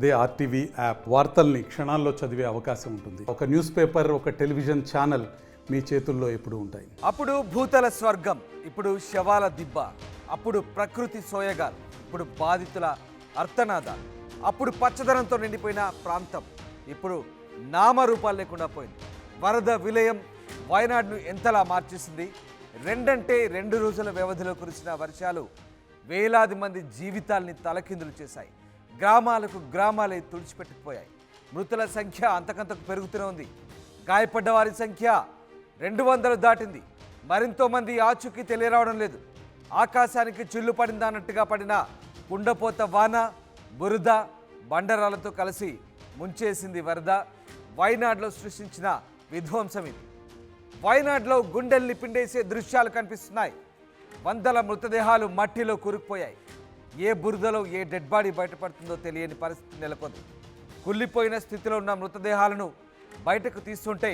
అదే RTV app వార్తల్ని క్షణాల్లో చదివే అవకాశం ఉంటుంది. ఒక న్యూస్ పేపర్, ఒక టెలివిజన్ ఛానల్ మీ చేతుల్లో ఎప్పుడూ ఉంటాయి. అప్పుడు భూతల స్వర్గం, ఇప్పుడు శవాల దిబ్బ. అప్పుడు ప్రకృతి సోయగాలు, ఇప్పుడు బాధితుల అర్తనాదాలు. అప్పుడు పచ్చదనంతో నిండిపోయిన ప్రాంతం, ఇప్పుడు నామరూపాలు లేకుండా పోయింది. వరద విలయం వయనాడ్ను ఎంతలా మార్చేసింది. 2 రోజుల వ్యవధిలో కురిసిన వర్షాలు వేలాది మంది జీవితాల్ని తలకిందులు చేశాయి. గ్రామాలే తుడిచిపెట్టుకుపోయాయి. మృతుల సంఖ్య అంతకంతకు పెరుగుతూనే ఉంది. గాయపడ్డ వారి సంఖ్య 200 దాటింది. మరింతో మంది ఆచూకీ తెలియరావడం లేదు. ఆకాశానికి చిల్లు పడిందన్నట్టుగా పడిన కుండపోత వాన, బురద, బండరాలతో కలిసి ముంచేసింది వరద. వయనాడ్లో సృష్టించిన విధ్వంసం ఇది. వయనాడ్లో గుండెల్ని పిండేసే దృశ్యాలు కనిపిస్తున్నాయి. వందల మృతదేహాలు మట్టిలో కూరుకుపోయాయి. ఏ బురదలో ఏ డెడ్ బాడీ బయటపడుతుందో తెలియని పరిస్థితి నెలకొంది. కుళ్ళిపోయిన స్థితిలో ఉన్న మృతదేహాలను బయటకు తీస్తుంటే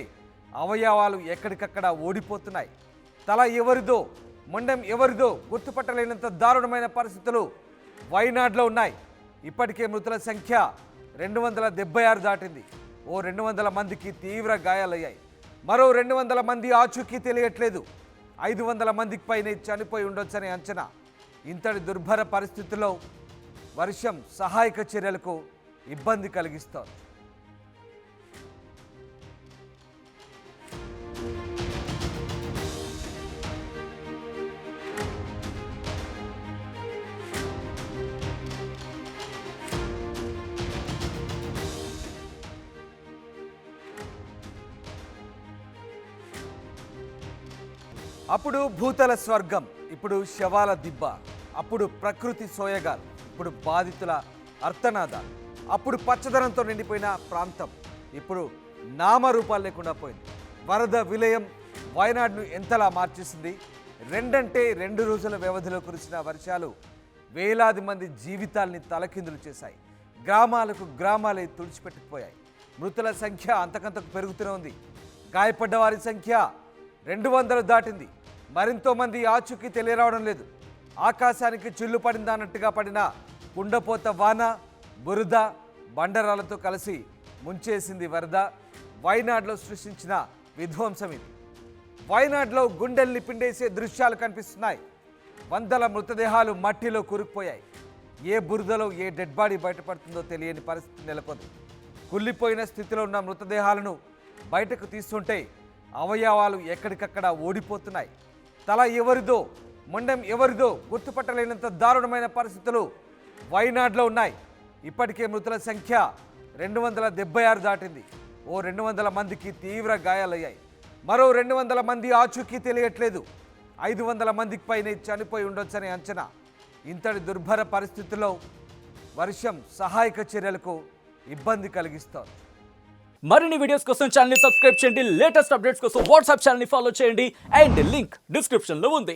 అవయవాలు ఎక్కడికక్కడ ఓడిపోతున్నాయి. తల ఎవరిదో, మొండెం ఎవరిదో గుర్తుపట్టలేనంత దారుణమైన పరిస్థితులు వయనాడ్లో ఉన్నాయి. ఇప్పటికే మృతుల సంఖ్య 276 దాటింది. ఓ 200 మందికి తీవ్ర గాయాలయ్యాయి. మరో 200 మంది ఆచూకీ తెలియట్లేదు. 500 మందికి పైనే చనిపోయి ఉండొచ్చనే అంచనా. ఇంతటి దుర్భర పరిస్థితుల్లో వర్షం సహాయక చర్యలకు ఇబ్బంది కలిగిస్తోంది. అప్పుడు భూతల స్వర్గం, ఇప్పుడు శవాల దిబ్బ. అప్పుడు ప్రకృతి సోయగాలు, ఇప్పుడు బాధితుల అర్తనాదాలు. అప్పుడు పచ్చదనంతో నిండిపోయిన ప్రాంతం, ఇప్పుడు నామరూపాలు లేకుండా పోయింది. వరద విలయం వయనాడ్ను ఎంతలా మార్చేసింది. 2 రోజుల వ్యవధిలో కురిసిన వర్షాలు వేలాది మంది జీవితాల్ని తలకిందులు చేశాయి. గ్రామాలే తుడిచిపెట్టుకుపోయాయి. మృతుల సంఖ్య అంతకంతకు పెరుగుతూనే ఉంది. గాయపడ్డ వారి సంఖ్య 200 దాటింది. మరింతో మంది ఆచూకీ తెలియరావడం లేదు. ఆకాశానికి చిల్లు పడిందన్నట్టుగా పడిన కుండపోత వాన, బురద, బండరాలతో కలిసి ముంచేసింది వరద. వయనాడ్లో సృష్టించిన విధ్వంసం ఇది. వయనాడ్లో గుండెల్ని పిండేసే దృశ్యాలు కనిపిస్తున్నాయి. వందల మృతదేహాలు మట్టిలో కూరుకుపోయాయి. ఏ బురదలో ఏ డెడ్ బాడీ బయటపడుతుందో తెలియని పరిస్థితి నెలకొంది. కుళ్ళిపోయిన స్థితిలో ఉన్న మృతదేహాలను బయటకు తీస్తుంటే అవయవాలు ఎక్కడికక్కడ ఓడిపోతున్నాయి. తల ఎవరిదో, మొండెం ఎవరిదో గుర్తుపట్టలేనంత దారుణమైన పరిస్థితులు వయనాడ్లో ఉన్నాయి. ఇప్పటికే మృతుల సంఖ్య 276 దాటింది. ఓ 200 మందికి తీవ్ర గాయాలయ్యాయి. మరో 200 మంది ఆచూకీ తెలియట్లేదు. 500 మందికి పైనే చనిపోయి ఉండొచ్చనే అంచనా. ఇంతటి దుర్భర పరిస్థితుల్లో వర్షం సహాయక చర్యలకు ఇబ్బంది కలిగిస్తోంది. మరిన్ని వీడియోస్ కోసం ఛానల్ ని సబ్స్క్రైబ్ చేయండి. లేటెస్ట్ అప్డేట్స్ కోసం వాట్సాప్ ఛానల్ ని ఫాలో చేయండి. అండ్ లింక్ డిస్క్రిప్షన్ లో ఉంది.